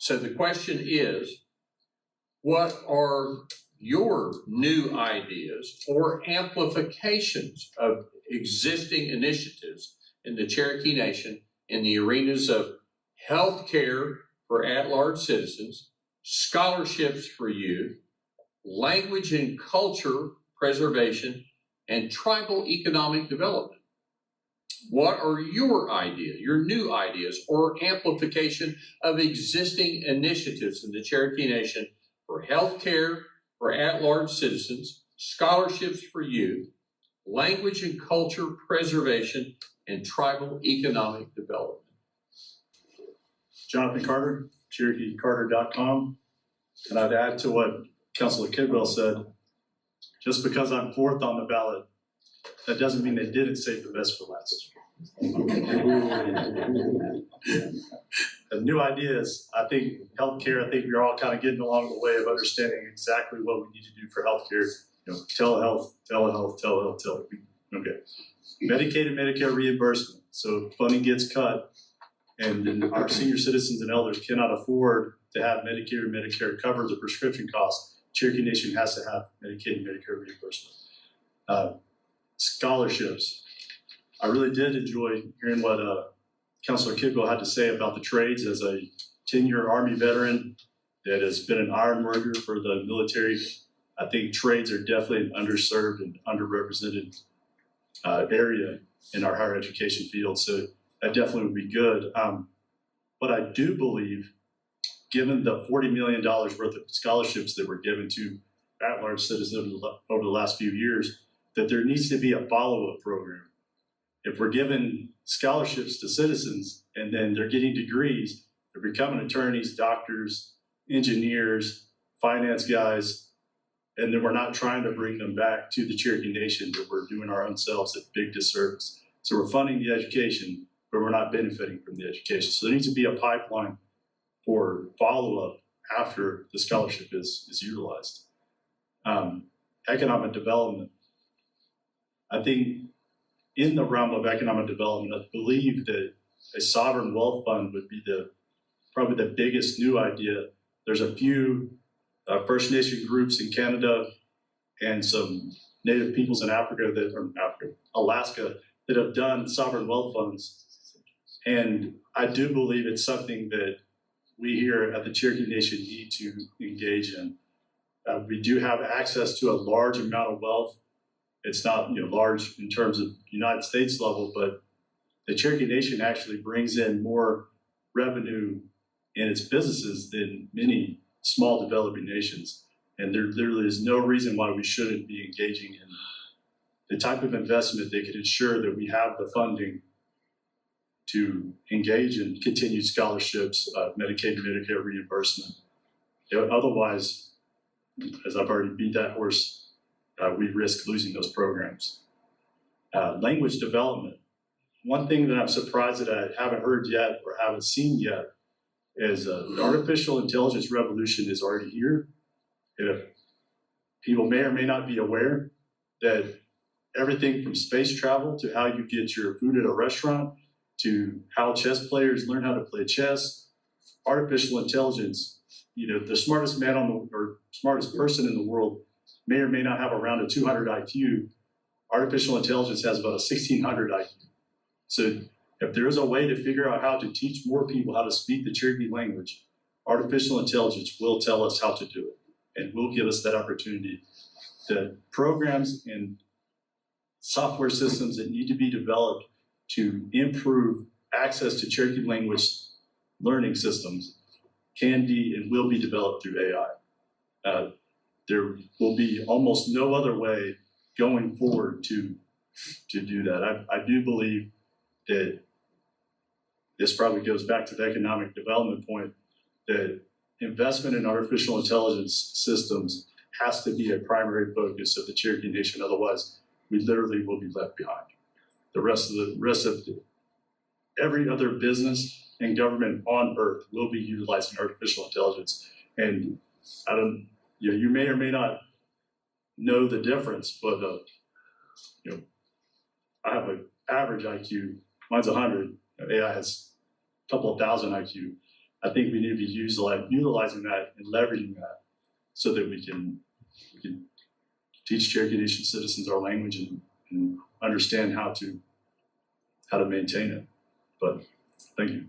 So the question is, what are your new ideas or amplifications of existing initiatives in the Cherokee Nation in the arenas of healthcare for at-large citizens, scholarships for youth, language and culture preservation, and tribal economic development? What are your ideas, your new ideas, or amplification of existing initiatives in the Cherokee Nation for healthcare for at-large citizens, scholarships for youth, language and culture preservation, and tribal economic development? Jonathan Carter, CherokeeCarter.com. And I'd add to what Councilor Kidwell said, just because I'm fourth on the ballot, that doesn't mean they didn't save the best for last. The new ideas, I think healthcare, I think we're all kind of getting along the way of understanding exactly what we need to do for healthcare. You know, telehealth. Okay. Medicaid and Medicare reimbursement. So funding gets cut, and then our senior citizens and elders cannot afford to have Medicare and Medicare cover the prescription costs. Cherokee Nation has to have Medicaid and Medicare reimbursement. Scholarships. I really did enjoy hearing what Councilor Kidwell had to say about the trades as a 10-year Army veteran that has been an iron worker for the military. I think trades are definitely an underserved and underrepresented area in our higher education field. So that definitely would be good. But I do believe, given the $40 million worth of scholarships that were given to at-large citizens over the last few years, that there needs to be a follow-up program. If we're giving scholarships to citizens and then they're getting degrees, they're becoming attorneys, doctors, engineers, finance guys, and then we're not trying to bring them back to the Cherokee Nation, that we're doing our own selves a big disservice. So we're funding the education, but we're not benefiting from the education. So there needs to be a pipeline for follow-up after the scholarship is utilized. Economic development. I think in the realm of economic development, I believe that a sovereign wealth fund would be probably the biggest new idea. There's a few First Nation groups in Canada and some Native peoples in Alaska, that have done sovereign wealth funds. And I do believe it's something that we here at the Cherokee Nation need to engage in. We do have access to a large amount of wealth. It's not large in terms of United States level, but the Cherokee Nation actually brings in more revenue in its businesses than many small developing nations. And there literally is no reason why we shouldn't be engaging in the type of investment that could ensure that we have the funding to engage in continued scholarships, Medicaid and Medicare reimbursement. Otherwise, as I've already beat that horse, we risk losing those programs. Language development. One thing that I'm surprised that I haven't heard yet or haven't seen yet is the artificial intelligence revolution is already here. If people may or may not be aware that everything from space travel to how you get your food at a restaurant to how chess players learn how to play chess, artificial intelligence, the smartest man or smartest person in the world may or may not have around a 200 IQ. Artificial intelligence has about a 1600 IQ. So if there is a way to figure out how to teach more people how to speak the Cherokee language, artificial intelligence will tell us how to do it and will give us that opportunity. The programs and software systems that need to be developed to improve access to Cherokee language learning systems can be and will be developed through AI. There will be almost no other way going forward to do that. I do believe that this probably goes back to the economic development point, that investment in artificial intelligence systems has to be a primary focus of the Cherokee Nation. Otherwise, we literally will be left behind. The rest of every other business and government on Earth will be utilizing artificial intelligence. And you may or may not know the difference, but I have an average IQ. Mine's 100. AI has a couple of thousand IQ. I think we need to be utilizing that and leveraging that so that we can teach Cherokee Nation citizens our language and understand how to maintain it. But thank you.